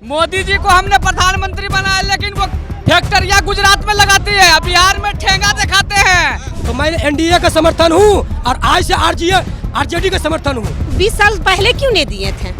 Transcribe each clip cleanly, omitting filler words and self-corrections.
मोदी जी को हमने प्रधानमंत्री बनाया, लेकिन वो फैक्ट्रियां गुजरात में लगाती है, बिहार में ठेंगा दिखाते हैं। तो मैं एनडीए का समर्थन हूँ और आज से आरजेडी का समर्थन हूँ। 20 साल पहले क्यों नहीं दिए थे,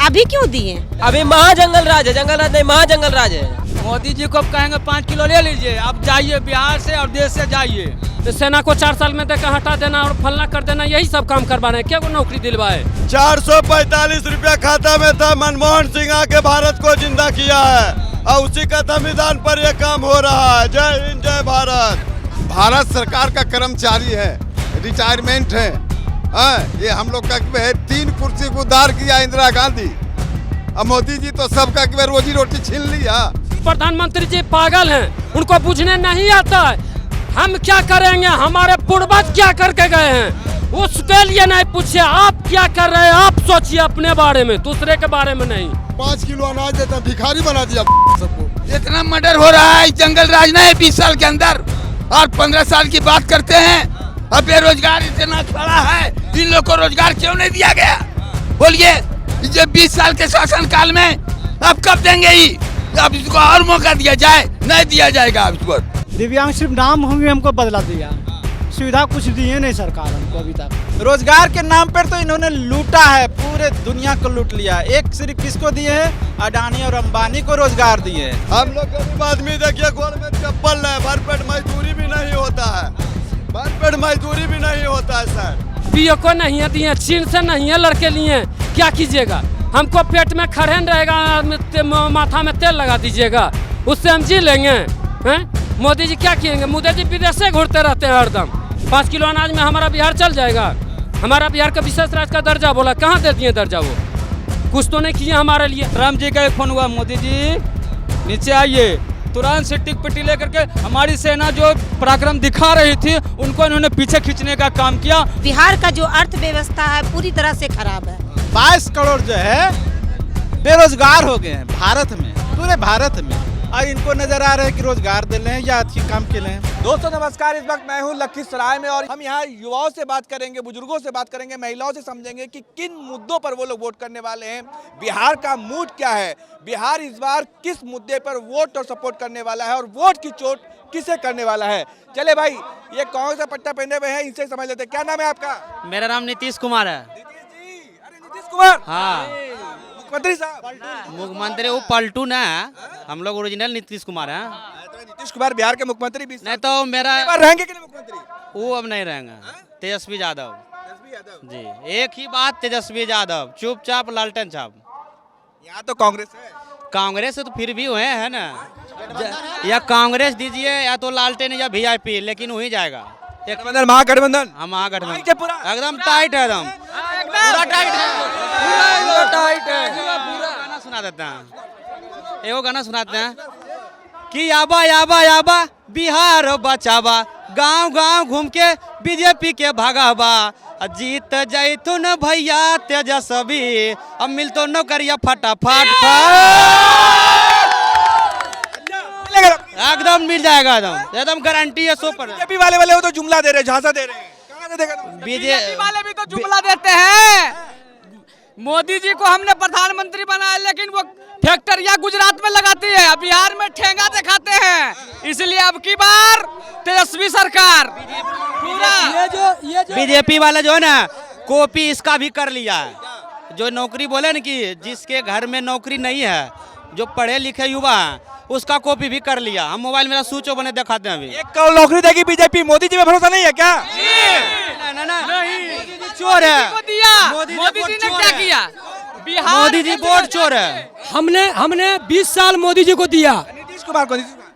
अभी क्यों दिए? अभी महाजंगल राज है, जंगल राज नहीं महाजंगल राज है। मोदी जी को अब कहेंगे 5 किलो ले लीजिए, अब जाइए बिहार से और देश से जाइए। तो सेना को 4 साल में देकर हटा देना और फलना कर देना, यही सब काम करवा रहे हैं। क्या को नौकरी दिलवाए? 445 रुपया खाता में था, मनमोहन सिंह आके भारत को जिंदा किया है और उसी का संविधान पर यह काम हो रहा है। जय हिंद जय भारत। भारत सरकार का कर्मचारी है, रिटायरमेंट है। ये हम लोग का है, 3 कुर्सी को उद्धार किया इंदिरा गांधी। अब मोदी जी तो सबका रोजी रोटी छीन लिया। प्रधानमंत्री जी पागल हैं, उनको पूछने नहीं आता है हम क्या करेंगे, हमारे पूर्वज क्या करके गए हैं, उसके लिए नहीं पूछे आप क्या कर रहे हैं। आप सोचिए अपने बारे में, दूसरे के बारे में नहीं। 5 किलो अनाज देता, भिखारी बना दिया सबको। इतना मर्डर हो रहा है, जंगल राज नहीं 20 साल के अंदर, और 15 साल की बात करते हैं। अब बेरोजगार इतना खड़ा है, इन लोग को रोजगार क्यों नहीं दिया गया? बोलिए, ये 20 साल के शासन काल में अब कब देंगे ही? अब इसको और मौका दिया जाए, नहीं दिया जाएगा अब इसको। दिव्यांग सिर्फ नाम होंगे, हमको बदला दिया, सुविधा कुछ दिए नहीं सरकार हमको अभी तक। रोजगार के नाम पर तो इन्होंने लूटा है, पूरे दुनिया को लूट लिया। एक सिर्फ किसको दिए हैं? अडानी और अंबानी को रोजगार दिए हैं। हम लोग गरीब आदमी देखिए, गवर्नमेंट चप्पल है, भरपेट मजदूरी भी नहीं होता है, भरपेट मजदूरी भी नहीं होता है सर। पीओ को नहीं है दिए, चीन से नहीं है लड़के लिए, क्या कीजिएगा? हमको पेट में खड़े रहेगा, माथा में तेल लगा दीजिएगा, उससे हम जी लेंगे हैं? मोदी जी क्या किएंगे? मोदी जी विदेश से घूरते रहते हैं हरदम। 5 किलो अनाज में हमारा बिहार चल जाएगा। हमारा बिहार का विशेष राज्य का दर्जा बोला, कहाँ दे दिए दर्जा? वो कुछ तो नहीं किए हमारे लिए। राम जी का एक फोन हुआ, मोदी जी नीचे आइए, तुरंत से टिक पिटी लेकर के हमारी सेना जो पराक्रम दिखा रही थी उनको इन्होंने पीछे खींचने का काम किया। बिहार का जो अर्थव्यवस्था है पूरी तरह से खराब है। 22 करोड़ जो है बेरोजगार हो गए हैं भारत में, पूरे भारत में। और इनको नजर आ रहा है कि रोजगार दे लें या अच्छी काम के लें। दोस्तों नमस्कार, इस वक्त मैं हूं लखीसराय में और हम यहाँ युवाओं से बात करेंगे, बुजुर्गों से बात करेंगे, महिलाओं से समझेंगे कि किन मुद्दों पर वो लोग वोट करने वाले हैं। बिहार का मूड क्या है, बिहार इस बार किस मुद्दे पर वोट और सपोर्ट करने वाला है और वोट की चोट किसे करने वाला है। चले भाई, ये कौन सा पट्टा पहने हुए हैं, इनसे समझ लेते हैं। क्या नाम है आपका? मेरा नाम नीतीश कुमार है। नीतीश कुमार? हाँ, मुख्यमंत्री साहब। मुख्यमंत्री वो पलटू ना, हम लोग ओरिजिनल नीतीश कुमार हैं। तो नीतीश कुमार बिहार के मुख्यमंत्री भी नहीं तो मेरा रहेंगे कि नहीं मुख्यमंत्री? वो अब नहीं रहेंगे, तेजस्वी यादव जी। एक ही बात, तेजस्वी यादव चुपचाप लालटेन छाप। यहाँ तो कांग्रेस है। कांग्रेस से तो फिर भी हुए है ना, या कांग्रेस दीजिए या तो लालटेन या वीआईपी, लेकिन वही जाएगा। गठबंधन, महागठबंधन। हम महागठबंधन एकदम टाइट है, एकदम पूरा टाइट है, पूरा टाइट है। गाना सुना देते हैं, एगो गाना सुनाते हैं कि याबा याबा याबा बिहार बचावा, गांव गांव घूम के बीजेपी के भागावा, जीत जैतुन भैया तेजस्वी, अब मिलतो नौकरिया फटाफट। एकदम मिल जाएगा, एकदम गारंटी है 100%। बीजेपी वाले वो तो जुमला दे रहे हैं, झांसा दे रहे हैं। कहाँ से देगा? बीजेपी वाले भी तो जुमला देते हैं। मोदी जी को हमने प्रधानमंत्री बनाया, लेकिन वो फैक्ट्रियां गुजरात में लगाती है, बिहार में ठेंगा दिखाते हैं। इसलिए अब की बार तेजस्वी सरकार पूरा ये जो बीजेपी वाला जो है ना, कॉपी इसका भी कर लिया है। जो नौकरी बोले ना कि जिसके घर में नौकरी नहीं है, जो पढ़े लिखे युवा है, उसका कॉपी भी कर लिया। हम मोबाइल मेरा स्विच बने दिखाते हैं अभी। 1 करोड़ नौकरी देगी बीजेपी। मोदी जी में भरोसा नहीं है क्या? नहीं, चोर है। मोदी जी ने क्या किया? बिहार मोदी जी वोट चोर है। हमने 20 साल मोदी जी को दिया,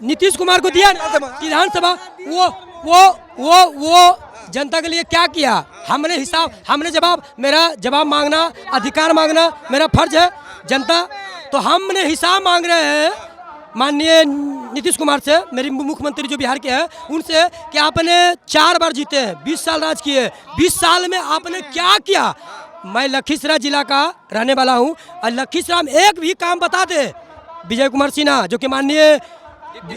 नीतीश कुमार को दिया विधानसभा। वो जनता के लिए क्या किया? हमने मेरा जवाब मांगना, अधिकार मांगना मेरा फर्ज है जनता। तो हमने हिसाब मांग रहे हैं माननीय नीतीश कुमार से, मेरे मुख्यमंत्री जो बिहार के हैं, उनसे कि आपने 4 बार जीते हैं, 20 साल राज किए, 20 साल में आपने क्या किया? मैं लखीसराय जिला का रहने वाला हूं और लखीसराय में एक भी काम बता दे विजय कुमार सिन्हा, जो कि माननीय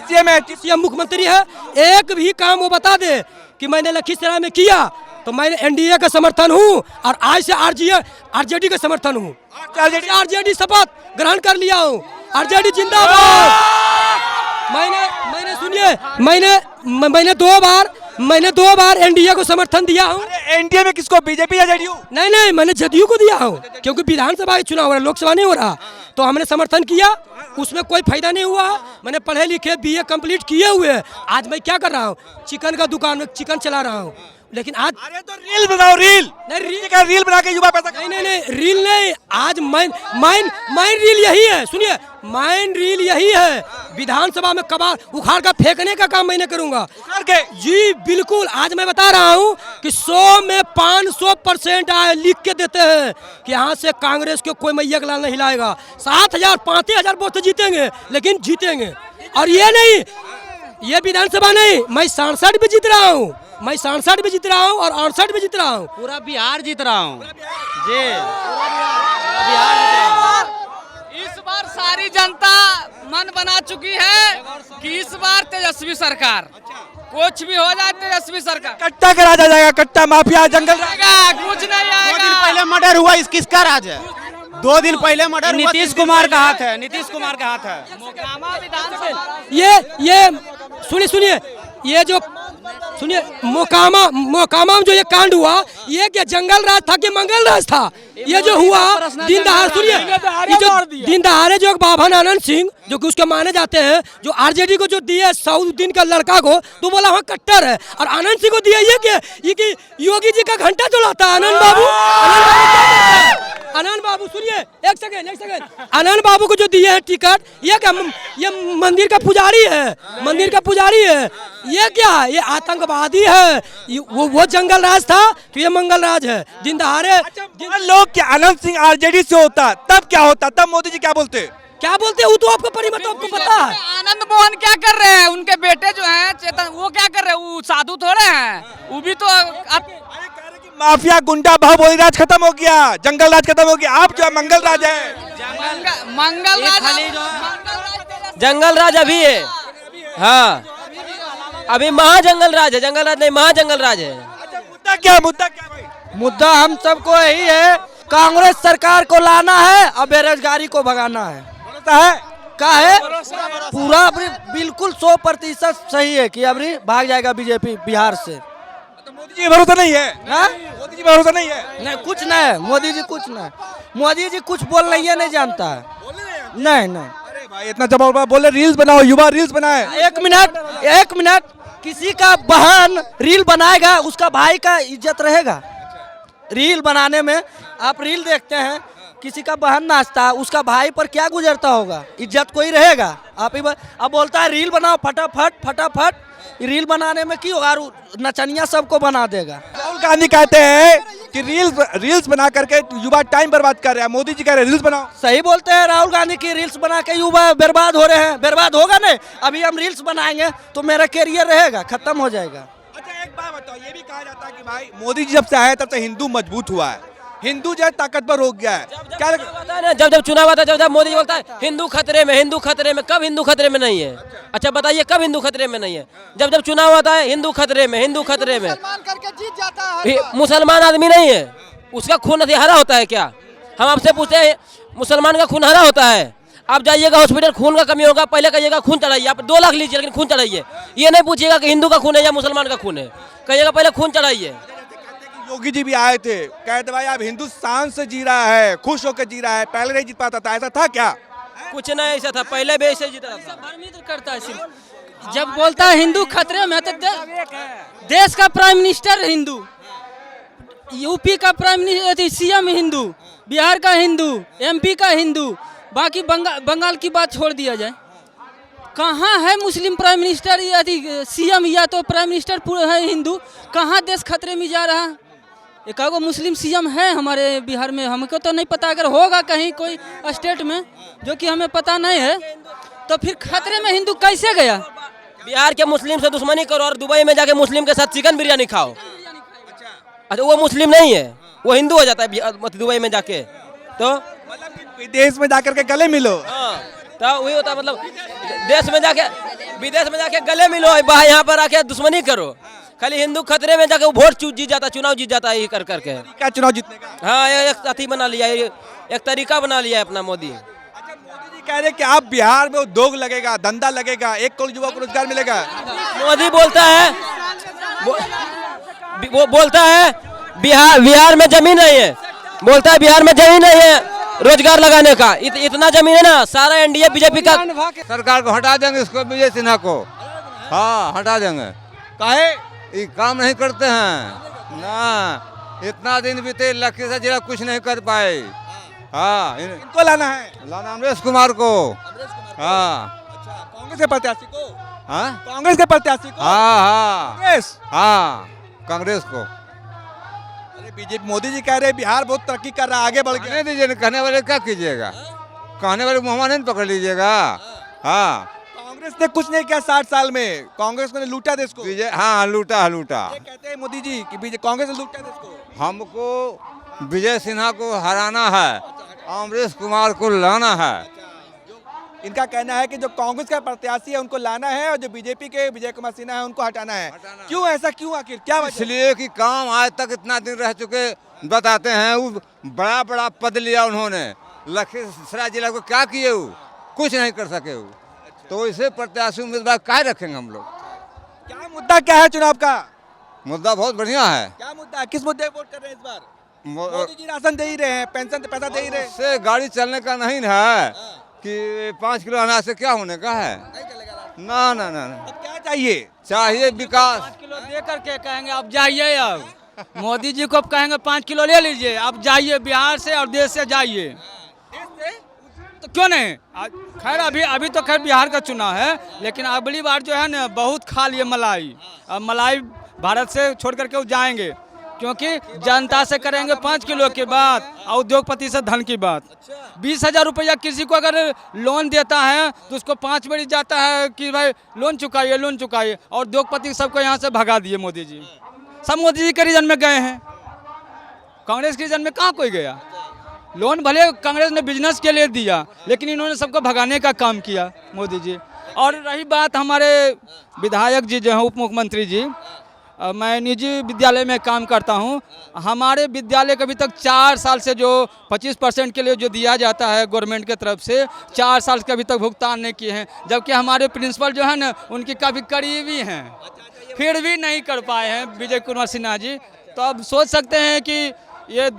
सीएम मुख्यमंत्री है, एक भी काम वो बता दे कि मैंने लखीसराय में किया, तो मैं एनडीए का समर्थन हूं और आज से आरजेडी का समर्थन हूं। आरजेडी शपथ ग्रहण कर लिया हूं आरजेडी जिंदाबाद। मैंने सुनिए, मैंने दो बार एनडीए को समर्थन दिया हूँ। एनडीए में किसको, बीजेपी या जेडीयू? नहीं, मैंने जदयू को दिया हूँ, क्योंकि विधानसभा के चुनाव हो रहा, लोकसभा नहीं हो रहा, तो हमने समर्थन किया, उसमें कोई फायदा नहीं हुआ। मैंने पढ़े लिखे बीए कंप्लीट किए हुए, आज मैं क्या कर रहा हूँ, चिकन का दुकान में चिकन चला रहा हूँ। लेकिन आज अरे तो रील बनाओ, रील रील बना के युवा पैसा। नहीं, रील नहीं, आज माइन रील यही है। सुनिए, माइन रील यही है, विधानसभा में कबाड़ उखाड़ का फेंकने का काम मैंने करूंगा। जी बिल्कुल, आज मैं बता रहा हूं कि 100 में 500% आए, लिख के देते हैं कि यहाँ से कांग्रेस को कोई मैया का लाल नहीं हिलाएगा। 7,000 5,000 वोट जीतेंगे, लेकिन जीतेंगे। और ये नहीं, ये विधानसभा नहीं, मैं 67 भी जीत रहा हूँ, मैं 67 भी जीत रहा हूँ और 68 भी जीत रहा हूँ, पूरा बिहार जीत रहा हूँ जी। इस बार सारी जनता मन बना चुकी है कि इस बार तेजस्वी सरकार, कुछ भी हो जाए तेजस्वी सरकार। कट्टा का राज आ जाएगा, कट्टा माफिया जंगल राज। कुछ नहीं 2 दिन आएगा। पहले मर्डर हुआ, इस किसका राज है? 2 दिन पहले मर्डर, नीतीश कुमार का हाथ है, नीतीश कुमार का हाथ है। ये सुनिए, ये जो सुनिए, मोकामा में जो ये कांड हुआ, ये क्या जंगल राज था कि मंगल राज था? ये जो हुआ दिन दहाड़े, सुनिए, ये जो दिन दहाड़े जो बाभन आनंद सिंह, जो कि उसके माने जाते हैं, जो आरजेडी को जो दिए सऊदीन का लड़का को, तो बोला वहाँ कट्टर है, और आनंद सिंह को दिया ये कि योगी जी का घंटा चलाता है आनंद बाबू। आनंद बाबू सुनिए, एक सेकंड, आनंद बाबू को जो दिए हैं टिकट, ये क्या, ये मंदिर का पुजारी है, ये क्या है? ये आतंकवादी है। वो जंगल राज था, तो ये मंगल राज है। दिन दहाड़े लोग क्या, आनंद सिंह आरजेडी से होता तब क्या होता, तब मोदी जी क्या बोलते? वो तो आपको परिवर्तन आपको पता है। आनंद मोहन क्या कर रहे हैं? उनके बेटे जो हैं चेतन, वो क्या कर रहे हैं? वो साधु थोड़े हैं, वो भी तो माफिया गुंडा बहुबोली राज खत्म हो गया, जंगल राज खत्म हो गया, आप जो है मंगल राज है। मंगल जंगल राज अभी है, हाँ अभी महाजंगल राज है, जंगल राज नहीं महाजंगल राज है। मुद्दा क्या भाई? मुद्दा हम सबको यही है, कांग्रेस सरकार को लाना है और बेरोजगारी को भगाना है। का है पूरा अभी बिल्कुल 100% सही है कि अभी भाग जाएगा बीजेपी बिहार से। तो मोदी जी भरोसा नहीं है? मोदी जी भरोसा नहीं है? नहीं, कुछ नहीं, मोदी जी कुछ नहीं, मोदी जी कुछ बोलना ही नहीं जानता है। नहीं अरे भाई इतना जवाब बोले, रील्स बनाओ, युवा रील्स बनाए। एक मिनट, किसी का बहन रील बनाएगा, उसका भाई का इज्जत रहेगा? रील बनाने में आप रील देखते हैं, किसी का बहन नाचता है, उसका भाई पर क्या गुजरता होगा? इज्जत कोई रहेगा? आप ही अब बोलता है रील बनाओ फटाफट, रील बनाने में क्यों, और नचनिया सबको बना देगा। राहुल गांधी कहते हैं कि रील्स बना करके युवा टाइम बर्बाद कर रहे हैं, मोदी जी कह रहे हैं रील्स बनाओ। सही बोलते हैं राहुल गांधी की, रील्स बना के युवा बर्बाद हो रहे हैं। बर्बाद होगा नहीं, अभी हम रील्स बनाएंगे तो मेरा कैरियर रहेगा, खत्म हो जाएगा। अच्छा एक बात बताओ, ये भी कहा जाता है कि भाई मोदी जी जब से आए तब से हिंदू मजबूत हुआ है, हिंदू जो है ताकतवर हो गया है। क्या जब चुनाव आता है, जब मोदी जी बोलता है हिंदू खतरे में, कब हिंदू खतरे में नहीं है? अच्छा बताइए, कब हिंदू खतरे में नहीं है? जब चुनाव आता है हिंदू खतरे में, करके जीत जाता है। मुसलमान आदमी नहीं है, उसका खून हरा होता है क्या? हम आपसे पूछते हैं, मुसलमान का खून हरा होता है? आप जाइएगा हॉस्पिटल, खून का कमी होगा, पहले कहिएगा खून चढ़ाइए, आप 2 लाख लीजिए लेकिन खून चढ़ाइए। ये नहीं पूछिएगा कि हिंदू का खून है या मुसलमान का खून है, कहिएगा पहले खून चढ़ाइए। योगी जी भी आए थे, कहते भाई आप हिंदुस्तान से जी रहा है, खुश होकर जी रहा है, पहले नहीं जीत पाता था, ऐसा था क्या? कुछ नहीं ऐसा था, पहले भी ऐसे जीता था। भ्रमित करता है सिर्फ, जब बोलता है हिंदू खतरे में, तो देश का प्राइम मिनिस्टर हिंदू, यूपी का prime minister CM Hindu, Bihar का हिंदू, एमपी का हिंदू, बाकी बंगाल की बात छोड़ दिया जाए, कहाँ है मुस्लिम प्राइम मिनिस्टर या सीएम या तो प्राइम मिनिस्टर पूरा है हिंदू? कहाँ देश खतरे में जा रहा है? एक आगो मुस्लिम सीएम है हमारे बिहार में, हमको तो नहीं पता, अगर होगा कहीं कोई स्टेट में जो कि हमें पता नहीं है, तो फिर खतरे में हिंदू कैसे गया? बिहार के मुस्लिम से दुश्मनी करो और दुबई में जाके मुस्लिम के साथ चिकन बिरयानी खाओ। अच्छा वो मुस्लिम नहीं है, वो हिंदू हो जाता है दुबई में जाके, तो विदेश में जाकर के गले मिलो। तो वही होता है, मतलब विदेश में जाके गले मिलो, यहाँ पर आके दुश्मनी करो। खाली हिंदू खतरे में जाके वो वोट जीत जाता, चुनाव जीत जाता है, ये कर करके। क्या चुनाव जीतने का? हाँ एक साथी बना लिया, एक तरीका बना लिया है अपना मोदी। अच्छा मोदी जी कह रहे हैं कि आप बिहार में उद्योग लगेगा, धंधा लगेगा, 1 करोड़ युवा को रोजगार मिलेगा। मोदी बोलता है वो बोलता है बिहार में जमीन नहीं है, बोलता है बिहार में जमीन नहीं है रोजगार लगाने का। इतना जमीन है ना, सारा एनडीए बीजेपी का। सरकार को हटा देंगे, इसको विजय सिन्हा को, हाँ हटा देंगे। काहे? ये काम नहीं करते हैं ना, इतना दिन बीते लखीसराय जिला कुछ नहीं कर पाए। हाँ इनको लाना है, लाना अमरेश कुमार को। हाँ कांग्रेस के प्रत्याशी को, हाँ कांग्रेस के प्रत्याशी को, हाँ हाँ कांग्रेस, हाँ कांग्रेस को। अरे बीजेपी, मोदी जी कह रहे हैं बिहार बहुत तरक्की कर रहा है, आगे बढ़ गया। कहने दीजिए, कहने वाले क्या कीजिएगा, कहने वाले मुँह नहीं पकड़ लीजिएगा। हाँ कांग्रेस ने कुछ नहीं किया 60 साल में, कांग्रेस ने लूटा देश को। विजय, हाँ लूटा। ये कहते हैं मोदी जी कि कांग्रेस ने लूटा देश को। हमको विजय सिन्हा को हराना है, अमरीश कुमार को लाना है। इनका कहना है कि जो कांग्रेस का प्रत्याशी है उनको लाना है और जो बीजेपी के विजय कुमार सिन्हा है उनको हटाना है। क्यों ऐसा, क्यों, आखिर क्या वजह? इसलिए कि काम आज तक इतना दिन रह चुके, बताते हैं वो बड़ा बड़ा पद लिया उन्होंने, लखीसराय जिला को क्या किए, वो कुछ नहीं कर सके वो। तो इसे प्रत्याशी उम्मीदवार क्या रखेंगे हम लोग। क्या मुद्दा क्या है चुनाव का? मुद्दा बहुत बढ़िया है। क्या मुद्दा है, किस मुद्दे पर वोट कर रहे हैं इस बार? मोदी जी राशन दे ही रहे हैं, पेंशन से पैसा दे ही रहे हैं। इससे गाड़ी चलने का नहीं है कि 5 किलो अनाज से क्या होने का है। ना ना ना ना, अब क्या चाहिए? चाहिए विकास। 5 किलो दे करके कहेंगे आप जाइए, अब मोदी जी को अब कहेंगे 5 किलो ले लीजिए, आप जाइए बिहार से और देश से जाइए। तो क्यों नहीं, खैर अभी तो खैर बिहार का चुनाव है, लेकिन अगली बार जो है ना बहुत खा लिए मलाई, अब मलाई भारत से छोड़ करके वो जाएंगे, क्योंकि जनता से करेंगे 5 किलो की बात और उद्योगपति से धन की बात। 20,000 रुपया किसी को अगर लोन देता है तो उसको 5 बार जाता है कि भाई लोन चुकाइए, और उद्योगपति सबको यहाँ से भगा दिए मोदी जी। सब मोदी जी के रीजन में गए हैं, कांग्रेस के रीजन में कहाँ कोई गया। लोन भले कांग्रेस ने बिजनेस के लिए दिया, लेकिन इन्होंने सबको भगाने का काम किया मोदी जी। और रही बात हमारे विधायक जी जो हैं, उप मुख्यमंत्री जी, मैं निजी विद्यालय में काम करता हूं। हमारे विद्यालय को अभी तक 4 साल से जो 25% के लिए जो दिया जाता है गवर्नमेंट की तरफ से, 4 साल के अभी तक भुगतान नहीं किए हैं, जबकि हमारे प्रिंसिपल जो है ना उनकी काफ़ी करीबी हैं, फिर भी नहीं कर पाए हैं विजय कुमार सिन्हा जी। तो अब सोच सकते हैं कि ये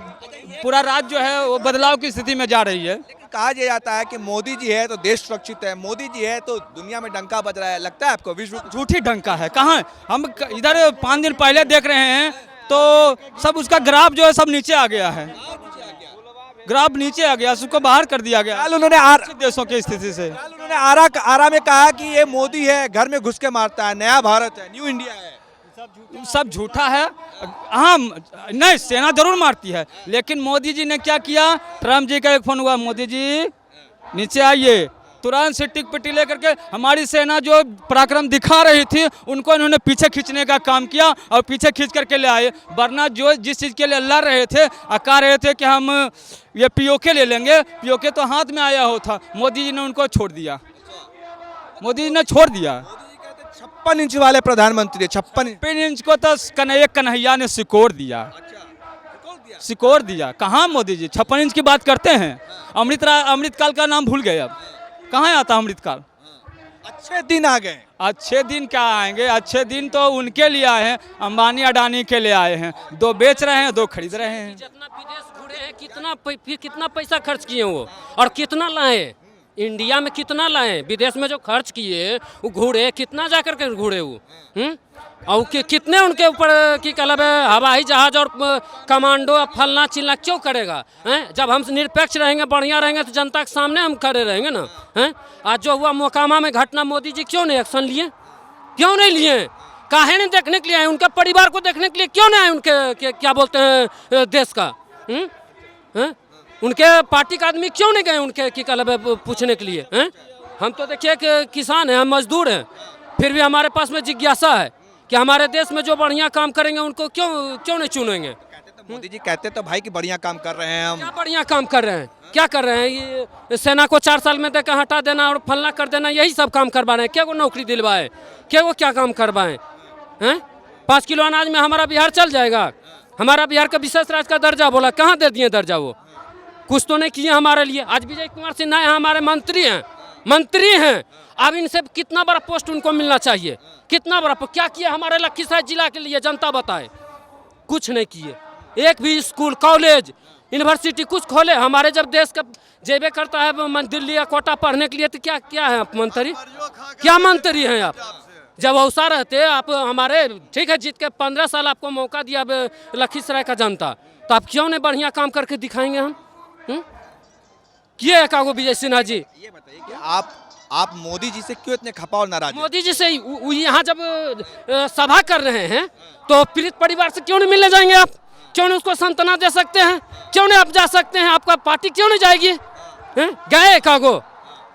पूरा राज्य जो है वो बदलाव की स्थिति में जा रही है। कहा जाता है कि मोदी जी है तो देश सुरक्षित है, मोदी जी है तो दुनिया में डंका बज रहा है, लगता है आपको? विश्व झूठी डंका है, कहाँ? हम इधर 5 दिन पहले देख रहे हैं तो सब उसका ग्राफ जो है सब नीचे आ गया है, ग्राफ नीचे आ गया, उसको बाहर कर दिया गया उन्होंने देशों की स्थिति से। उन्होंने आरा में कहा कि ये मोदी है घर में घुस के मारता है, नया भारत है, न्यू इंडिया है। सब झूठा है। हाँ नहीं, सेना जरूर मारती है, लेकिन मोदी जी ने क्या किया? ट्रम्प जी का एक फोन हुआ, मोदी जी नीचे आइए, तुरंत से टिक पिटी लेकर के हमारी सेना जो पराक्रम दिखा रही थी उनको इन्होंने पीछे खींचने का काम किया और पीछे खींच करके ले आए। वरना जो जिस चीज़ के लिए लड़ रहे थे, कह रहे थे कि हम ये पीओके ले लेंगे, पीओके तो हाथ में आया हो था, मोदी जी ने उनको छोड़ दिया, मोदी जी ने छोड़ दिया। 56 इंच वाले प्रधानमंत्री, 56 इंच को तो कन्हैया ने सिकोड़ दिया। कहाँ मोदी जी 56 इंच की बात करते हैं? अमृतकाल का नाम भूल गए, अब कहाँ आता अमृतकाल? अच्छे दिन आ गए। अच्छे दिन क्या आएंगे? अच्छे दिन तो उनके लिए आए हैं, अंबानी अडानी के लिए आए हैं। 2 बेच रहे हैं, 2 खरीद रहे हैं। जितना विदेश घूरे हैं, कितना पैसा खर्च किए वो, और कितना लाए इंडिया में, कितना लाए विदेश में जो खर्च किए, वो घूरे कितना जाकर के घूरे वो, और कितने उनके ऊपर की कहलब है हवाई जहाज और कमांडो फलना चिलना क्यों करेगा हैं? जब हम निरपेक्ष रहेंगे, बढ़िया रहेंगे तो जनता के सामने हम खड़े रहेंगे ना हैं। आज जो हुआ मोकामा में घटना, मोदी जी क्यों नहीं एक्शन लिए? क्यों नहीं लिए? काहे नहीं देखने के लिए आए? उनके परिवार को देखने के लिए क्यों नहीं आए? उनके क्या बोलते हैं देश का, उनके पार्टी का आदमी क्यों नहीं गए उनके की कहलब है पूछने के लिए हैं? हम तो देखिए कि किसान हैं, हम मजदूर हैं, फिर भी हमारे पास में जिज्ञासा है कि हमारे देश में जो बढ़िया काम करेंगे उनको क्यों नहीं चुनेंगे? मोदी जी कहते तो भाई कि बढ़िया काम कर रहे हैं हम। क्या बढ़िया काम कर रहे हैं? क्या कर रहे हैं? ये सेना को 4 साल में देकर हटा देना और फलना कर देना, यही सब काम करवा रहे हैं। क्या वो नौकरी दिलवाए? क्या काम करवाएं हैं? 5 किलो अनाज में हमारा बिहार चल जाएगा? हमारा बिहार का विशेष राज्य का दर्जा बोला, कहाँ दे दिए दर्जा वो कुछ तो नहीं किए हमारे लिए। आज विजय कुमार सिन्हा यहाँ हमारे मंत्री हैं। अब इनसे कितना बड़ा पोस्ट उनको मिलना चाहिए, कितना बड़ा क्या किया हमारे लखीसराय जिला के लिए, जनता बताए। कुछ नहीं किए। एक भी स्कूल, कॉलेज, यूनिवर्सिटी कुछ खोले हमारे। जब देश का जेबे करता है दिल्ली या कोटा पढ़ने के लिए, तो क्या क्या है आप मंत्री, क्या मंत्री हैं आप? जब औसा रहते आप हमारे, ठीक है जीत के 15 साल आपको मौका दिया लखीसराय का जनता, तो आप क्यों नहीं बढ़िया काम करके दिखाएंगे हम? किए कागो विजय सिन्हा जी। ये बताइए कि आप मोदी जी से क्यों इतने खपा और नाराज? मोदी जी से यहाँ जब सभा कर रहे हैं तो पीड़ित परिवार से क्यों नहीं मिलने जाएंगे आप? क्यों नहीं उसको सांत्वना दे सकते हैं? क्यों नहीं आप जा सकते हैं? आपका पार्टी क्यों नहीं जाएगी? गए कागो,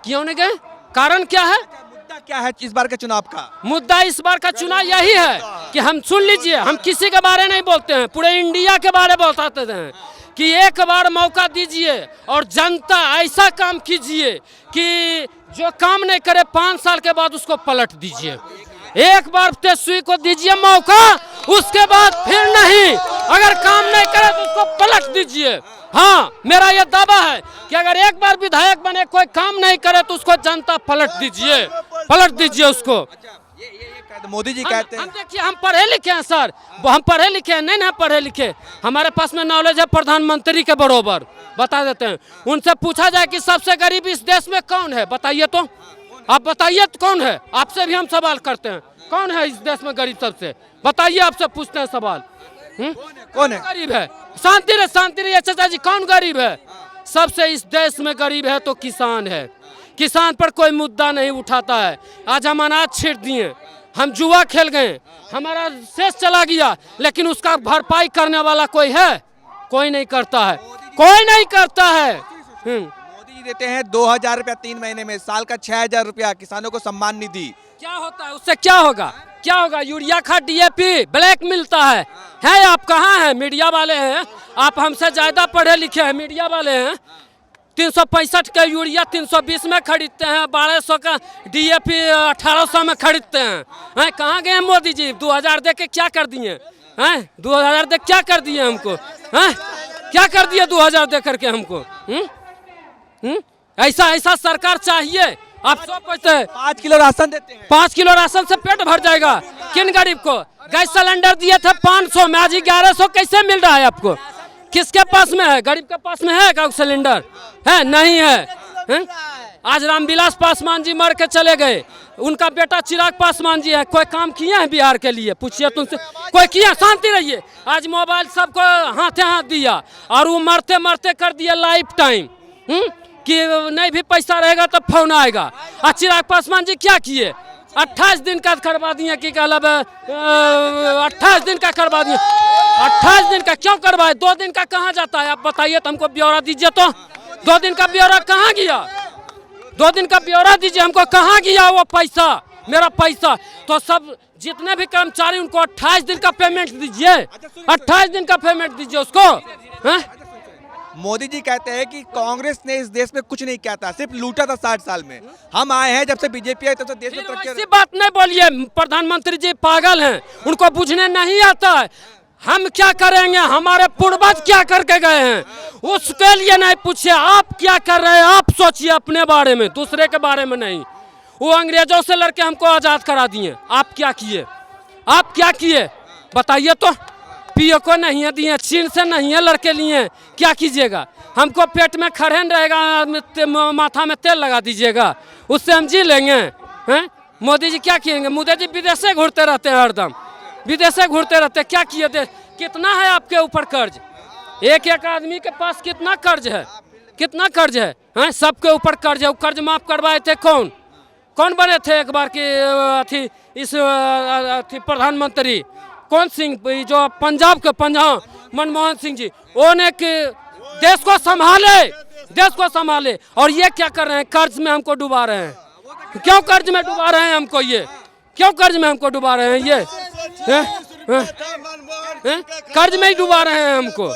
क्यों नहीं गए? कारण क्या है? मुद्दा क्या है इस बार के चुनाव का? मुद्दा इस बार का चुनाव यही है कि हम सुन लीजिए, हम किसी के बारे नहीं बोलते हैं, पूरे इंडिया के बारे में बताते हैं कि एक बार मौका दीजिए और जनता ऐसा काम कीजिए कि जो काम नहीं करे 5 साल के बाद उसको पलट दीजिए। एक बार तेजस्वी को दीजिए मौका, उसके बाद फिर नहीं। अगर काम नहीं करे तो उसको पलट दीजिए। हाँ, मेरा ये दावा है कि अगर एक बार विधायक बने, कोई काम नहीं करे तो उसको जनता पलट दीजिए उसको। मोदी जी कहते हैं, हम देखिए, हम पढ़े लिखे हैं सर, हम पढ़े लिखे हैं, नहीं ना पढ़े लिखे, हमारे पास में नॉलेज है प्रधानमंत्री के बरोबर। बता देते हैं, उनसे पूछा जाए कि सबसे गरीब इस देश में कौन है, बताइए तो, आप बताइए तो कौन है? आपसे भी हम सवाल करते हैं, कौन है इस देश में गरीब? सबसे बताइए, आपसे पूछते हैं सवाल। कौन है गरीब है? शांति रे चाचा जी, कौन गरीब है? सबसे इस देश में गरीब है तो किसान है। किसान पर कोई मुद्दा नहीं उठाता है। आज हम अनाज छीट दिए, हम जुआ खेल गए, हमारा शेष चला गया, लेकिन उसका भरपाई करने वाला कोई है? कोई नहीं करता है, कोई नहीं करता है। मोदी जी देते हैं 2000 रुपया 3 महीने में, साल का 6000 रुपया किसानों को सम्मान निधि। क्या होता है उससे? क्या होगा? क्या होगा? यूरिया खाद, DAP ब्लैक मिलता है। आप कहाँ हैं? मीडिया वाले हैं आप, हमसे ज्यादा पढ़े लिखे हैं, मीडिया वाले हैं। 365 का यूरिया 320 में खरीदते हैं, 1200 का DAP 1800 में खरीदते हैं। कहाँ गए मोदी जी? 2000 दे के क्या कर दिए? 2000 दे क्या कर दिए हमको? क्या कर दिए 2000 दे करके हमको? ऐसा सरकार चाहिए। आप सब पूछते हैं 5 किलो राशन देते हैं, 5 किलो राशन से पेट भर जाएगा किन गरीब को? गैस सिलेंडर दिए थे 500 में, आज 1100 कैसे मिल रहा है आपको? किसके पास में है? गरीब के पास में है गैस सिलेंडर? है नहीं है? आज रामविलास पासवान जी मर के चले गए, उनका बेटा चिराग पासवान जी है। कोई काम किए हैं बिहार के लिए? पूछिए तुमसे, कोई किया? शांति रहिए। आज मोबाइल सबको हाथ दिया और वो मरते मरते कर दिया लाइफ टाइम कि नहीं भी पैसा रहेगा तो फोन आएगा। और चिराग पासवान जी क्या किए? 28 दिन का करवा दिए कि 28 दिन का करवा दिए। 28 दिन का क्यों करवाए? 2 दिन का कहाँ जाता है? आप बताइए तो, हमको ब्यौरा दीजिए तो। 2 दिन का ब्यौरा कहाँ गया? 2 दिन का ब्यौरा दीजिए हमको, कहाँ गया वो पैसा, मेरा पैसा? तो सब जितने भी कर्मचारी उनको 28 दिन का पेमेंट दीजिए, 28 दिन का पेमेंट दीजिए उसको। मोदी जी कहते हैं कि कांग्रेस ने इस देश में कुछ नहीं किया था, सिर्फ लूटा था 60 साल में। हम आए हैं जब से बीजेपी आई तब से देश में तरक्की। ऐसी बात नहीं बोलिए, प्रधानमंत्री जी पागल हैं, उनको बुझने नहीं आता है। हम क्या करेंगे, हमारे पूर्वज क्या करके गए हैं, उसके लिए नहीं पूछिए। आप क्या कर रहे हैं आप सोचिए अपने बारे में, दूसरे के बारे में नहीं। वो अंग्रेजों से लड़के हमको आजाद करा दिए, आप क्या किए? आप क्या किए बताइए तो? पीओ को नहीं है दिए, चीन से नहीं है लड़के लिए, क्या कीजिएगा? हमको पेट में खड़ेन रहेगा, माथा में तेल लगा दीजिएगा, उससे हम जी लेंगे? हैं? मोदी जी क्या किएंगे? मोदी जी विदेश से घूरते रहते हैं, हरदम विदेश से घूरते रहते हैं। क्या किए? देश कितना है आपके ऊपर कर्ज? एक एक आदमी के पास कितना कर्ज है? कितना कर्ज है? हैं? सबके ऊपर कर्ज है। वो कर्ज माफ करवाए थे कौन बने थे एक बार के अथी इस प्रधानमंत्री? कौन सिंह, जो पंजाब मनमोहन सिंह जी, उन्हें देश को संभाले। और ये क्या कर रहे हैं? कर्ज में हमको डुबा रहे हैं। क्यों कर्ज में डुबा रहे हैं हमको? ये क्यों कर्ज में हमको डुबा रहे हैं? ये कर्ज में ही डुबा रहे हैं हमको।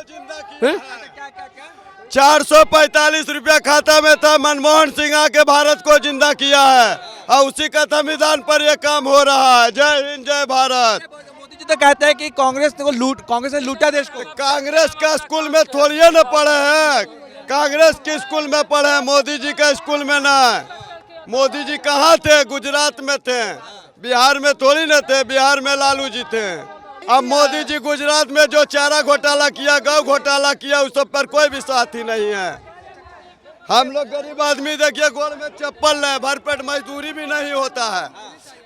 445 रुपया खाता में था, मनमोहन सिंह आके भारत को जिंदा किया है और उसी का संविधान पर यह काम हो रहा है। जय हिंद, जय भारत। मोदी जी तो कहते हैं कि कांग्रेस ने लूटा देश को। कांग्रेस का स्कूल में थोड़ी न पढ़े हैं, कांग्रेस के स्कूल में पढ़े, मोदी जी के स्कूल में ना। मोदी जी कहाँ थे? गुजरात में थे, बिहार में थोड़ी न थे। बिहार में लालू जी थे। अब मोदी जी गुजरात में जो चारा घोटाला किया, गौ घोटाला किया, उस सब पर कोई भी साथी नहीं है। हम लोग गरीब आदमी देखिए, गोल में चप्पल है, भरपेट मजदूरी भी नहीं होता है।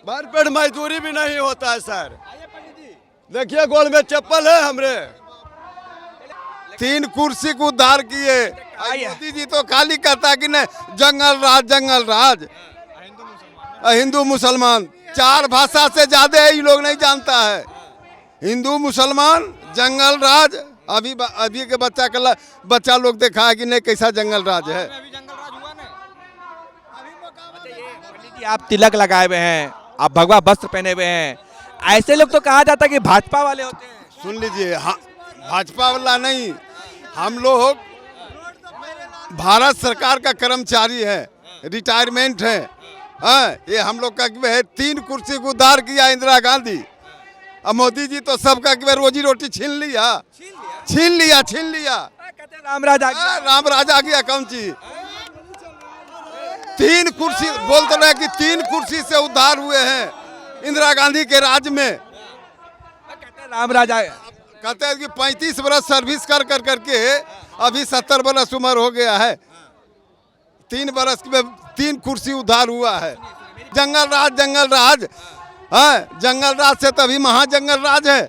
भरपेट मजदूरी भी नहीं होता है सर। देखिए गोल में चप्पल है हमरे। 3 कुर्सी को उद्धार किए। मोदी जी तो खाली कहता कि नहीं जंगल राज, जंगल राज, हिंदू मुसलमान। 4 भाषा से ज्यादा ये लोग नहीं जानता है। हिंदू मुसलमान, जंगल राज। अभी के बच्चा लोग देखा है कि नहीं कैसा जंगल राज है। आप तिलक लगाए हुए हैं, आप भगवा वस्त्र पहने हुए हैं, ऐसे लोग तो कहा जाता है कि भाजपा वाले होते हैं। सुन लीजिए, हाँ, भाजपा वाला नहीं, हम लोग भारत सरकार का कर्मचारी है, रिटायरमेंट है। ये हम लोग का 3 कुर्सी को उद्धार किया इंदिरा गांधी। अब मोदी जी तो सबका रोजी रोटी छीन लिया। राम राज आ गया। राम राज आ गया। कौन चीज? 3 कुर्सी बोल तो रहे कि 3 कुर्सी से उद्धार हुए हैं इंदिरा गांधी के राज में। राम राज आ गया। कहते हैं कि 35 बरस सर्विस कर करके अभी 70 बरस उम्र हो गया है। 3 बरस में 3 कुर्सी उद्धार हुआ है। जंगल राज, जंगल राज है। जंगल राज से तभी महाजंगल राज है।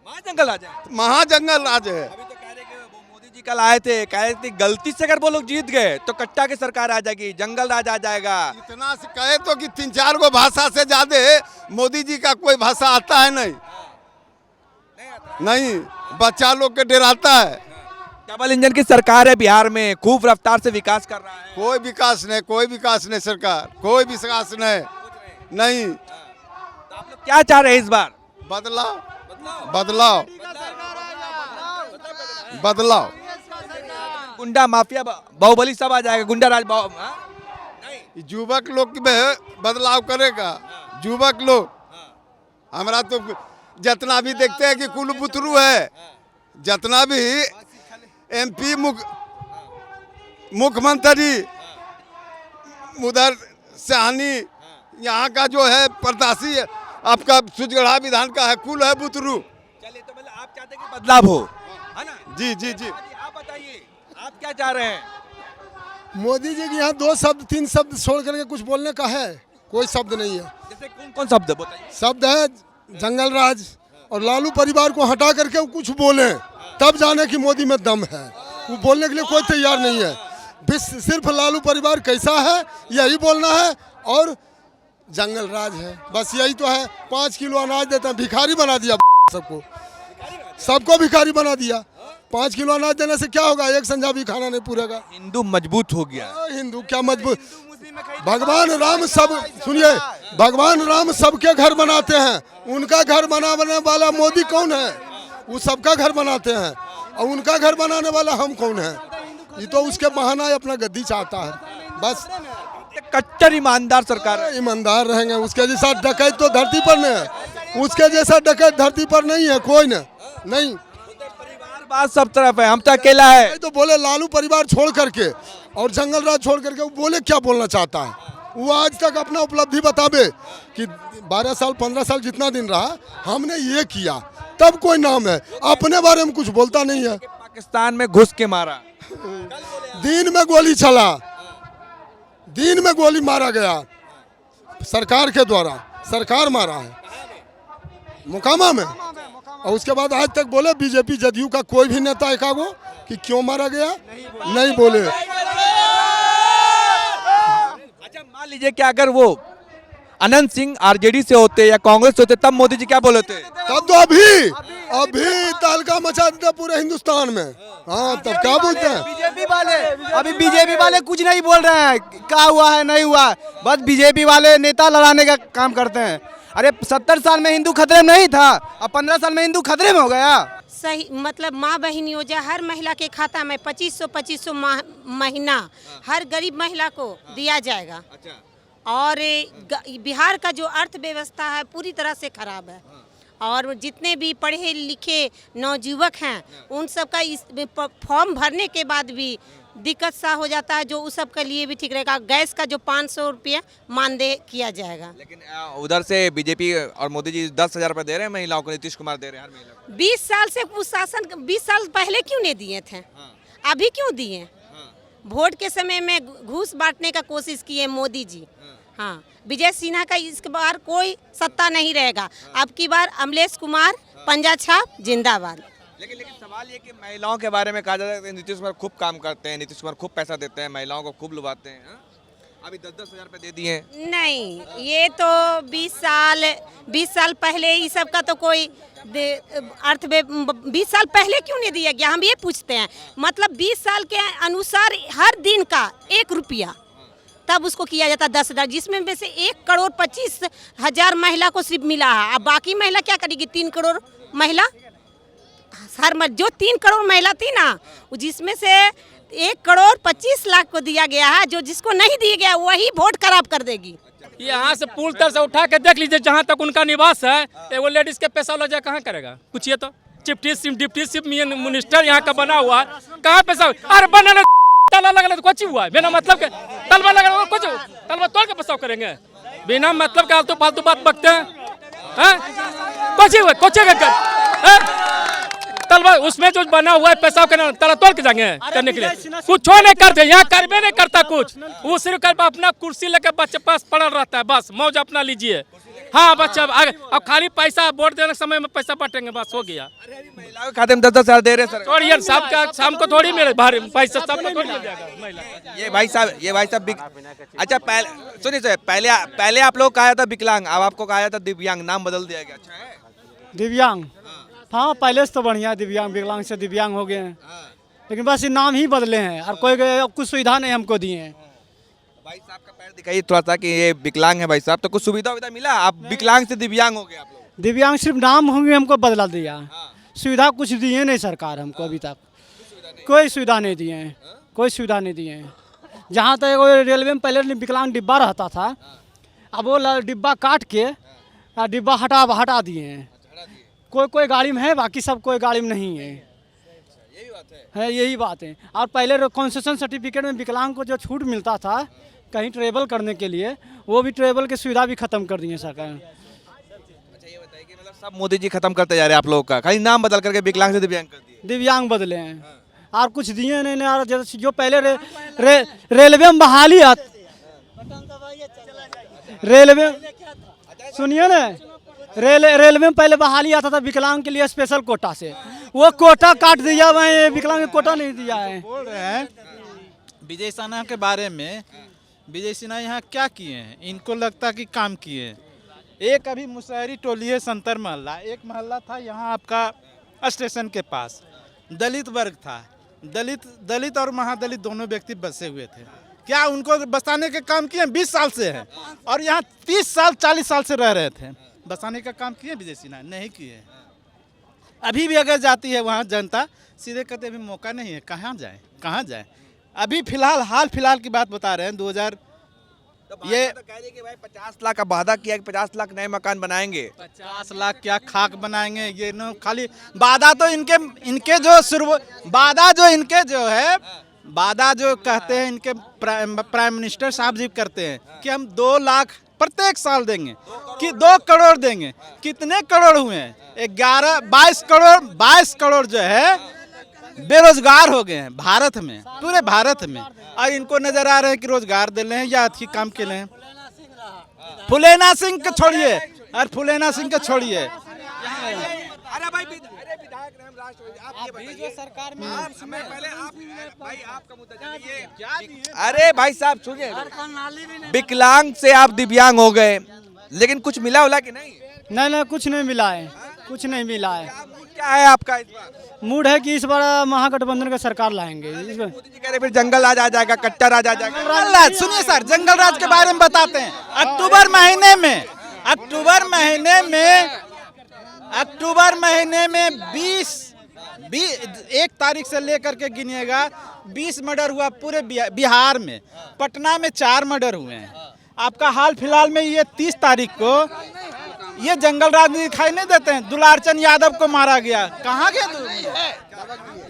महाजंगल राज है। महाजंगल राज है। अभी तो कह रहे कि मोदी जी कल आए थे, कह रहे थे गलती से अगर वो लोग जीत गए तो कट्टा की सरकार आ जाएगी, जंगल राज आ जाएगा। इतना से कहे तो कि 3-4 गो भाषा से ज्यादा मोदी जी का कोई भाषा आता है नहीं। बच्चा लोग के डराता है। डबल इंजन की सरकार है बिहार में, खूब रफ्तार से विकास कर रहा है। कोई विकास नहीं सरकार, कोई विकास नहीं। आप लोग क्या चाह रहे हैं इस बार? बदलाव। गुंडा माफिया बाहुबली सब आ जाएगा, गुंडा राज। युवक लोग बदलाव करेगा। युवक लोग हमारा तो जितना भी देखते हैं कि कुल बुतरू है, जितना भी MP मुख्यमंत्री उधर सहानी यहाँ का जो है प्रत्याशी आपका सुजगढ़ा विधान का है, कुल है बुतरू। चलिए, तो मतलब आप चाहते हैं कि बदलाव हो, है ना? जी। आप बताइए, आप क्या चाह रहे हैं? मोदी जी के यहाँ 2 शब्द 3 शब्द छोड़ करके कुछ बोलने का है? कोई शब्द नहीं है। जैसे कौन शब्द बताइए? शब्द है जंगल राज, और लालू परिवार को हटा करके वो कुछ बोले तब जाने कि मोदी में दम है। वो बोलने के लिए कोई तैयार नहीं है। सिर्फ लालू परिवार कैसा है यही बोलना है, और जंगल राज है, बस यही तो है। 5 किलो अनाज देते हैं, भिखारी बना दिया सबको भिखारी बना दिया। 5 किलो अनाज देने से क्या होगा? एक संजा भी खाना नहीं पूरेगा। हिंदू मजबूत हो गया। हिंदू क्या मजबूत? भगवान राम सुनिए, भगवान राम सबके घर बनाते हैं। उनका घर बनाने वाला मोदी कौन है? वो सबका घर बनाते हैं, और उनका घर बनाने वाला हम कौन है? ये तो उसके बहाना अपना गद्दी चाहता है बस। कट्टर ईमानदार सरकार है। ईमानदार रहेंगे। उसके जैसा डकैत तो धरती पर नहीं है। उसके जैसा डकैत धरती पर नहीं है कोई नहीं। बात सब तरफ है, हम तो अकेला है। तो बोले लालू परिवार छोड़ करके और जंगल राज छोड़ करके, वो बोले क्या बोलना चाहता है? वो आज तक अपना उपलब्धि बतावे कि 12 साल 15 साल जितना दिन रहा हमने ये किया, तब कोई नाम है। अपने बारे में कुछ बोलता नहीं है। पाकिस्तान में घुस के मारा, दिन में गोली चला, दिन में गोली मारा गया सरकार के द्वारा। सरकार मारा है मोकामा में, और उसके बाद आज तक बोले बीजेपी जदयू का कोई भी नेता एकागो कि क्यों मारा गया नहीं बोले। अच्छा, मान लीजिए कि अगर वो अनंत सिंह RJD से होते या कांग्रेस से होते, तब मोदी जी क्या बोलते? तब तो अभी तहलका मचा देते पूरे हिंदुस्तान में। हाँ, तब क्या बोलते हैं? बीजेपी वाले कुछ नहीं बोल रहे हैं, क्या हुआ है नहीं हुआ, बस बीजेपी वाले नेता लड़ाने का काम करते हैं। अरे 70 साल में हिंदू खतरे में नहीं था, अब 15 साल में हिंदू खतरे में हो गया। सही मतलब माँ बहन योजना हर महिला के खाता में 2500 महीना हर गरीब महिला को दिया जाएगा। और बिहार का जो अर्थव्यवस्था है पूरी तरह से खराब है, और जितने भी पढ़े लिखे नवयुवक हैं उन सब का इस फॉर्म भरने के बाद भी दिक्कत सा हो जाता है, जो उस सब के लिए भी ठीक रहेगा। गैस का जो 500 रुपया मानदेय किया जाएगा। लेकिन उधर से बीजेपी और मोदी जी 10,000 रुपए दे रहे हैं महिलाओं को, नीतीश कुमार दे रहे हैं हर महिला को। 20 साल से उस शासन 20 साल पहले क्यों नहीं दिए थे? अभी क्यों दिए? वोट के समय में घूस बांटने का कोशिश किए मोदी जी। हाँ, विजय सिन्हा का इस बार कोई सत्ता नहीं रहेगा। अब की बार अमलेश कुमार पंजा छाप जिंदाबाद। लेकिन सवाल ये कि महिलाओं के बारे में कहा जाता है कि नीतीश कुमार खूब काम करते हैं, नीतीश कुमार खूब पैसा देते हैं, महिलाओं को खूब लुभाते हैं। हाँ? अभी 10,000 रुपए दे दिए हैं। नहीं, ये तो 20 साल पहले ये सब का तो कोई 20 साल पहले क्यों नहीं दिया गया, हम ये पूछते हैं। मतलब 20 साल के अनुसार हर दिन का 1 रुपया तब उसको किया जाता 10,000, जिसमें में से 1,25,000 महिला को सिर्फ मिला है। अब बाकी महिला क्या करेगी? 3 करोड़ महिला जो 3 करोड़ महिला थी ना, जिसमें से 1,25,00,000 को दिया गया है। जो जिसको नहीं दिया गया वही वोट खराब कर देगी। यहाँ से पुल तर से उठा के देख लीजिए, जहाँ तक उनका निवास है, वो लेडीज के पैसा वाला कहाँ करेगा? पूछिए तो। डिप्टी चीफ मिनिस्टर यहाँ का बना हुआ है, कहाँ पैसा? अरे बना ताला लगा तो कुछ हुआ है, बिना मतलब के तलवा लगा कुछ तलवा तोड़ के बचाव करेंगे, बिना मतलब के आलतू फालतू बात बकते हैं। कुछ तलवा उसमें जो बना हुआ है पैसा के तला तोड़ के जाएंगे करने के लिए, कुछ नहीं करते, यहाँ करबे नहीं करता कुछ। वो सिर्फ अपना कुर्सी लेकर बच्चे पास पड़ा रहता है, बस मौज अपना लीजिए। हाँ बच्चा अब खाली पैसा वोट देने के समय में पैसा बांटेंगे, बस हो गया। महिलाओं के खाते में 10,000 दे रहे सर। छोड़िए, शाम को थोड़ी मिले भारी पैसा, सबको थोड़ी मिल जाएगा। ये भाई साहब अच्छा सुनिए, पहले आप लोग कहा था विकलांग, अब आपको कहा जाता दिव्यांग, नाम बदल दिया गया। अच्छा है दिव्यांग, हाँ पहले से तो बढ़िया दिव्यांग, विकलांग से दिव्यांग हो गए हैं, लेकिन बस ये नाम ही बदले हैं और कोई कुछ सुविधा नहीं हमको दिए हैं। भाई साहब का पैर दिखाइए थोड़ा सा कि ये विकलांग है भाई साहब, तो कुछ सुविधा मिला? आप विकलांग से दिव्यांग हो गए आप लोग? दिव्यांग सिर्फ नाम होंगे, हमको बदला दिया। सुविधा कुछ दिए नहीं सरकार हमको, अभी तक कोई सुविधा नहीं दिए हैं, कोई सुविधा नहीं दिए हैं। जहाँ तक रेलवे में पहले विकलांग डिब्बा रहता था, अब वो डिब्बा काट के डिब्बा हटा दिए हैं। कोई गाड़ी में है, बाकी सब कोई गाड़ी में नहीं है। यही बात है। और पहले कंसेशन सर्टिफिकेट में विकलांग को जो छूट मिलता था कहीं ट्रेवल करने के लिए, वो भी ट्रेवल की सुविधा भी खत्म कर दी है सरकार। अच्छा ये बताइए कि मतलब सब मोदी जी खत्म करते जा रहे हैं आप लोग का, खाली नाम बदल करके विकलांग से दिव्यांग कर दिए। दिव्यांग बदले हैं और कुछ दिए नहीं। और जो पहले रेलवे में बहाली रेलवे सुनिए ना, रेलवे में पहले बहाली आता था विकलांग के लिए स्पेशल कोटा से, वो कोटा काट दिया, वहीं विकलांग को कोटा नहीं दिया है। बोल रहे हैं विजय सिन्हा के बारे में, विजय सिन्हा यहाँ क्या किए हैं? इनको लगता कि काम किए हैं। एक अभी मुशहरी टोली है संतर मोहल्ला, एक मोहल्ला था यहाँ आपका स्टेशन के पास, दलित वर्ग था, दलित और महादलित दोनों व्यक्ति बसे हुए थे। क्या उनको बसाने के काम किए? 20 साल से है, और यहाँ 30 साल 40 साल से रह रहे थे। बसाने का काम किए विजय सिन्हा? नहीं किए। अभी भी अगर जाती है वहाँ जनता, सीधे कहते अभी मौका नहीं है, कहाँ जाए। अभी हाल फिलहाल की बात बता रहे हैं 2000 ये तो कह रही कि भाई 50 लाख का वादा किया कि 50 लाख नए मकान बनाएंगे। 50 लाख क्या खाक बनाएंगे? ये न खाली वादा तो इनके जो कहते हैं इनके प्राइम मिनिस्टर साहब जी करते हैं कि हम 2 लाख प्रत्येक साल देंगे, कि 2 करोड़ देंगे। कितने करोड़ हुए हैं? 22 करोड़ जो है बेरोजगार हो गए हैं भारत में, पूरे भारत में। और इनको नजर आ रहा है कि रोजगार दे रहे हैं या अच्छी काम के लिए। फुलेना सिंह को छोड़िए, अरे भाई विधायक सरकार में भाई आपका मुद्दा जानिए। अरे भाई साहब सुनिए, विकलांग से आप दिव्यांग हो गए, लेकिन कुछ मिला कि नहीं? नहीं, कुछ नहीं मिला है, कुछ नहीं मिला है। क्या है आपका इस बार? मूड है कि इस बार महागठबंधन का सरकार लाएंगे। मोदी जी कह रहे फिर जंगल राज आ जाएगा, कट्टर राज आ जाएगा। जंगल राज सुनिए सर, जंगल राज के बारे में बताते हैं। अक्टूबर महीने में 1 तारीख से लेकर के गिनिएगा 20 मर्डर हुआ पूरे बिहार में। पटना में 4 मर्डर हुए हैं। आपका हाल फिलहाल में ये 30 तारीख को ये जंगल राज दिखाई नहीं देते हैं। दुलारचंद यादव को मारा गया, कहाँ गया?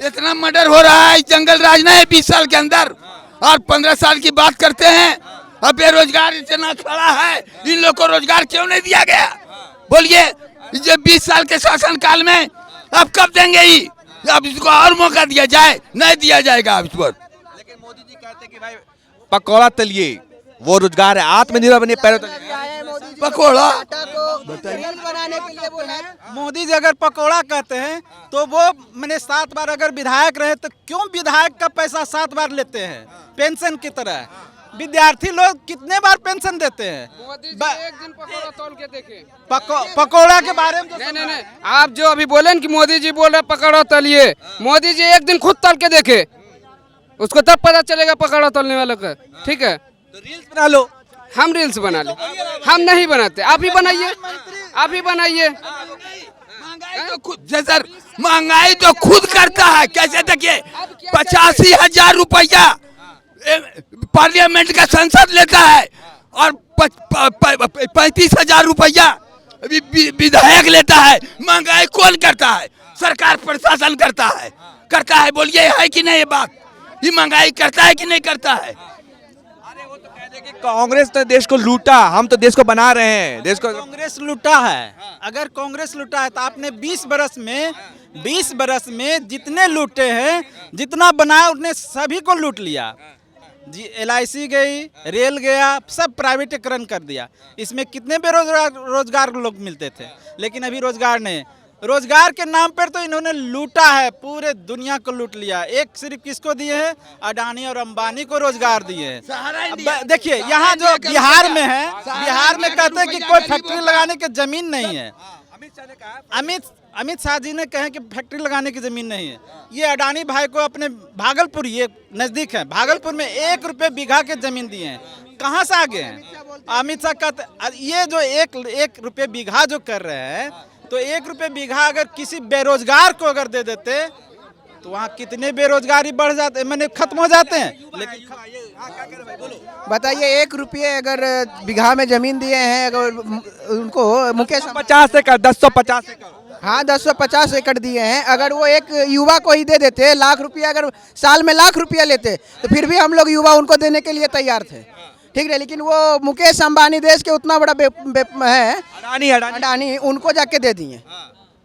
इतना मर्डर हो रहा है जंगल राज ने 20 साल के अंदर, और 15 साल की बात करते हैं। अब बेरोजगार इतना खड़ा है, इन लोग को रोजगार क्यों नहीं दिया गया? बोलिए, ये 20 साल के शासन काल में अब कब देंगे ही? अब इसको और मौका दिया जाए, नहीं दिया जाएगा अब इस पर। लेकिन मोदी जी कहते हैं कि भाई पकौड़ा तलिए, वो रोजगार है, आत्मनिर्भर बनिए, पैरों तलिए। पकौड़ा बनाने के लिए बोला है। मोदी जी अगर पकौड़ा कहते हैं तो वो मैंने 7 बार अगर विधायक रहे तो क्यों विधायक का पैसा 7 बार लेते हैं पेंशन की तरह? विद्यार्थी लोग कितने बार पेंशन देते हैं? मोदी जी एक दिन पकौड़ा तोल के देखे। पकौड़ा के बारे में नहीं, आप जो अभी बोले कि मोदी जी बोल रहे पकौड़ा तलिए, मोदी जी एक दिन खुद तल के देखे, उसको तब पता चलेगा पकौड़ा तलने वालों का। ठीक है, तो रील्स बना लो। हम रील्स बना ले, हम नहीं बनाते, आप ही बनाइए, आप ही बनाइए। सर महंगाई तो खुद करता है। कैसे? देखिए 85,000 रुपया पार्लियामेंट का संसद लेता है, और 35,000 रुपया विधायक लेता है। महंगाई कौन करता है? सरकार प्रशासन करता है। बोलिए, है कि नहीं ये बात? ये महंगाई करता है कि नहीं करता है? कांग्रेस तो देश को लूटा, हम तो देश को बना रहे हैं। देश को कांग्रेस लूटा है। अगर कांग्रेस लूटा है तो आपने 20 बरस में जितने लूटे हैं, जितना बनाया उतने सभी को लूट लिया जी। LIC गई, रेल गया, सब प्राइवेटीकरण कर दिया। इसमें कितने बेरोजगार लोग मिलते थे, लेकिन अभी रोजगार नहीं। रोजगार के नाम पर तो इन्होंने लूटा है, पूरे दुनिया को लूट लिया। एक सिर्फ किसको दिए हैं? अडानी और अंबानी को रोजगार दिए हैं। देखिए यहाँ जो बिहार में है, बिहार में कहते हैं कि कोई फैक्ट्री लगाने की जमीन नहीं है। अमित शाह जी ने कहे कि फैक्ट्री लगाने की जमीन नहीं है। ये अडानी भाई को अपने भागलपुर, ये नजदीक है, भागलपुर में 1 रुपये बीघा के जमीन दिए हैं। कहाँ से आगे हैं? अमित शाह कहते ये जो 1 रुपये बीघा जो कर रहे हैं, तो 1 रुपये बीघा अगर किसी बेरोजगार को अगर दे देते तो वहाँ कितने बेरोजगारी बढ़ जाते, मैंने खत्म हो जाते हैं। लेकिन बताइए, 1 रुपये अगर बीघा में जमीन दिए हैं, अगर उनको मुकेश 50 एकड़, 1050 एकड़, हाँ 1050 एकड़ दिए हैं। अगर वो एक युवा को ही दे देते, लाख रुपया, अगर साल में लाख रुपया लेते, तो फिर भी हम लोग युवा उनको देने के लिए तैयार थे। ठीक है, लेकिन वो मुकेश अंबानी देश के उतना बड़ा है अडानी, उनको जाके दे दिए।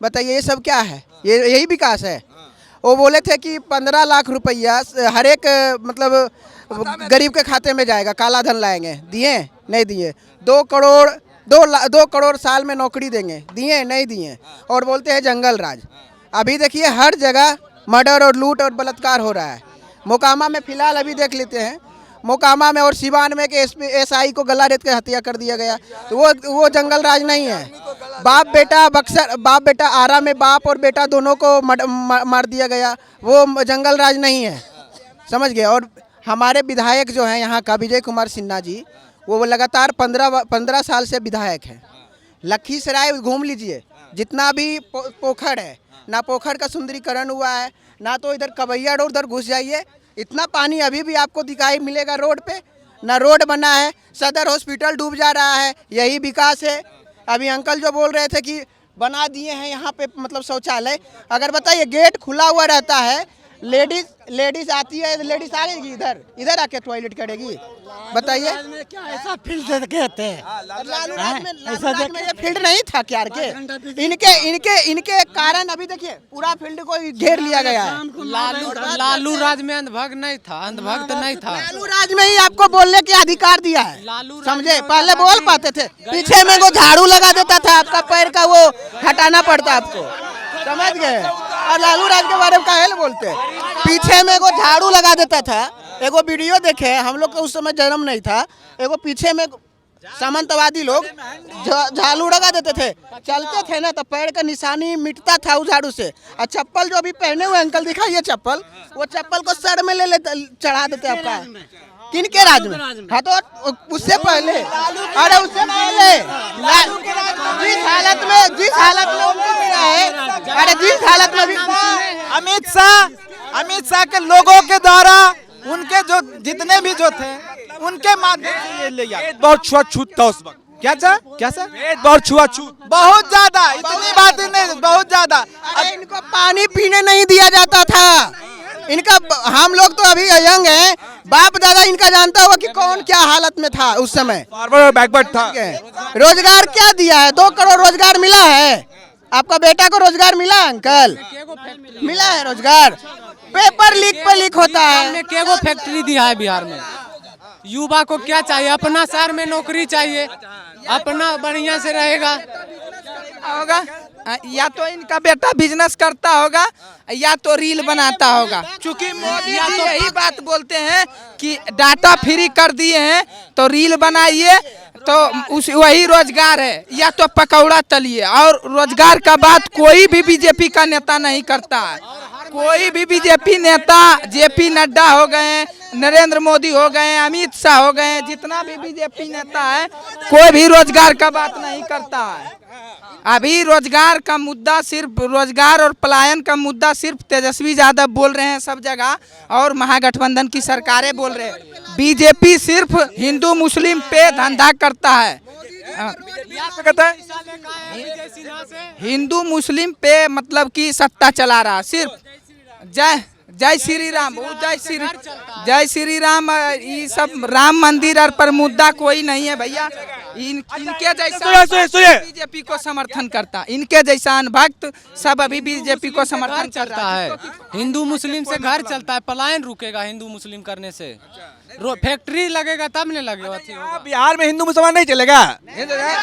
बताइए, ये सब क्या है? यही विकास है? वो बोले थे कि 15 लाख रुपया हर एक मतलब गरीब के खाते में जाएगा, काला धन लाएंगे। दिए? नहीं दिए। 2 करोड़ साल में नौकरी देंगे, दिए? नहीं दिए। और बोलते हैं जंगल राज। अभी देखिए हर जगह मर्डर और लूट और बलात्कार हो रहा है। मोकामा में फिलहाल अभी देख लेते हैं, मोकामा में और सिवान में के SI को गला रेत के हत्या कर दिया गया। तो वो जंगल राज नहीं है। बाप बेटा आरा में बाप और बेटा दोनों को मार दिया गया, वो जंगल राज नहीं है। समझ गए? और हमारे विधायक जो हैं यहाँ का, विजय कुमार सिन्हा जी, वो लगातार 15 साल से विधायक हैं। लखीसराय घूम लीजिए, जितना भी पोखर है, ना पोखर का सुंदरीकरण हुआ है, ना तो इधर कबैया रोड, उधर घुस जाइए, इतना पानी अभी भी आपको दिखाई मिलेगा रोड पे। ना रोड बना है, सदर हॉस्पिटल डूब जा रहा है। यही विकास है? अभी अंकल जो बोल रहे थे कि बना दिए हैं यहाँ पे मतलब शौचालय, अगर बताइए गेट खुला हुआ रहता है, लेडीज आती है, लेडीज आएगी इधर आके टॉयलेट करेगी? बताइए, क्या ऐसा फील्ड कहते हैं? लालू राज में ये फील्ड नहीं था क्या के? इनके कारण अभी देखिए पूरा फील्ड को घेर लिया गया है। लालू राज में अंधभक्त नहीं था, अंधभक्त नहीं था। लालू राज में ही आपको बोलने के अधिकार दिया है, समझे? पहले बोल पाते थे, पीछे में वो झाड़ू लगा देता था, आपका पैर का वो हटाना पड़ता आपको, समझ गए? और लालू राज के बारे में काहे बोलते? पीछे में वो झाड़ू लगा देता था। एगो वीडियो देखे, हम लोग का उस समय जन्म नहीं था, एगो पीछे में सामंतवादी लोग झाड़ू लगा देते थे, चलते थे ना तो पैर का निशानी मिटता था उस झाड़ू से। और चप्पल जो अभी पहने हुए अंकल दिखाइए चप्पल, वो चप्पल को सर में चढ़ा देते आपका। किनके राज में? हाँ तो उससे पहले, अरे उससे पहले जिस हालत में उनको मिला है, अरे जिस हालत में अमित शाह के लोगों के द्वारा उनके जो जितने भी जो थे उनके माध्यम से ये ले गया। बहुत छुआछूत था उस वक्त, क्या सर भेदभाव छुआछूत बहुत ज्यादा, इतनी बात नहीं, बहुत ज्यादा। इनको पानी पीने नहीं दिया जाता था। इनका हम लोग तो अभी यंग हैं, बाप दादा इनका जानता होगा कि कौन क्या हालत में था उस समय। फॉरवर्ड और बैकवर्ड था। रोजगार क्या दिया है? 2 करोड़ रोजगार मिला है? आपका बेटा को रोजगार मिला अंकल? मिला है रोजगार? पेपर लीक पे लीक होता है। केगो फैक्ट्री दिया है बिहार में? युवा को क्या चाहिए? अपना शहर में नौकरी चाहिए, अपना बढ़िया से रहेगा। होगा या तो इनका बेटा बिजनेस करता होगा या तो रील बनाता होगा। चूंकि मोदी जी यही बात बोलते हैं कि डाटा फ्री कर दिए हैं तो रील बनाइए, तो उस वही रोजगार है, या तो पकौड़ा तलिए। और रोजगार का बात कोई भी बीजेपी का नेता नहीं करता है। कोई भी बीजेपी नेता, जेपी नड्डा हो गए, नरेंद्र मोदी हो गए, अमित शाह हो गए, जितना भी बीजेपी नेता है, कोई भी रोजगार का बात नहीं करता है। अभी रोजगार का मुद्दा, सिर्फ रोजगार और पलायन का मुद्दा सिर्फ तेजस्वी यादव बोल रहे हैं सब जगह, और महागठबंधन की सरकारें बोल रहे हैं। बीजेपी सिर्फ हिंदू मुस्लिम पे धंधा करता है, हिंदू मुस्लिम पे मतलब कि सत्ता चला रहा। सिर्फ जय श्री राम, जय श्री राम, ये सब राम मंदिर और पर मुद्दा कोई नहीं है भैया। इनके जैसा बीजेपी को समर्थन करता, इनके जैसा भक्त सब अभी बीजेपी को समर्थन करता है। हिंदू मुस्लिम से घर चलता है, पलायन रुकेगा हिंदू मुस्लिम करने से। फैक्ट्री लगेगा तब नहीं लगेगा। बिहार में हिंदू मुसलमान नहीं चलेगा, नहीं चलेगा।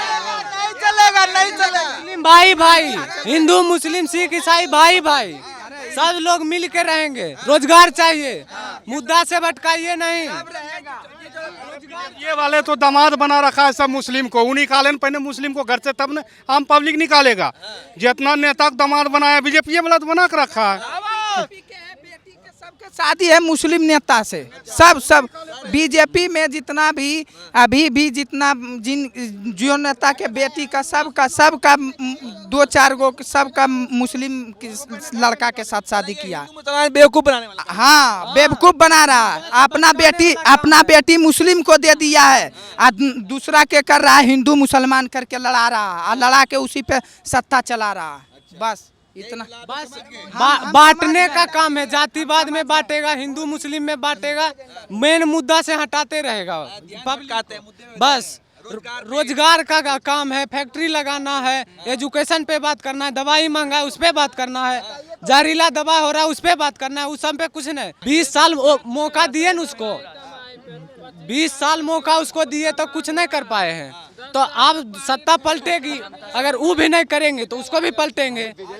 भाई भाई, हिंदू मुस्लिम सिख ईसाई भाई भाई, सब लोग मिल के रहेंगे। रोजगार चाहिए, मुद्दा से भटकाइए नहीं। ये वाले तो दामाद बना रखा है सब मुस्लिम को, वो निकाले न पहले मुस्लिम को घर से, तब न आम पब्लिक निकालेगा। जितना नेता दामाद बनाया बीजेपी वाला तो बना के रखा है। शादी है मुस्लिम नेता से, सब बीजेपी में जितना भी अभी भी जितना जो नेता के बेटी का सबका 2-4 गो सबका मुस्लिम लड़का के साथ शादी किया। बेवकूफ बनाने वाला। हाँ, बेवकूफ बना रहा है। अपना बेटी मुस्लिम को दे दिया है, दूसरा के कर रहा है हिंदू मुसलमान करके लड़ा रहा, लड़ा के उसी पे सत्ता चला रहा। बस इतना, बस बांटने का काम है। जातिवाद में बांटेगा, हिंदू मुस्लिम में बांटेगा, मेन मुद्दा से हटाते रहेगा। बस रोजगार का काम है, फैक्ट्री लगाना है, एजुकेशन पे बात करना है, दवाई महंगा है उस पे बात करना है, जहरीला दवा हो रहा है उस पे बात करना है, उस सब पे कुछ नहीं। 20 साल मौका दिए न उसको, 20 साल मौका उसको दिए तो कुछ नहीं कर पाए हैं। तो अब सत्ता पलटेगी, अगर वो भी नहीं करेंगे तो उसको भी पलटेंगे।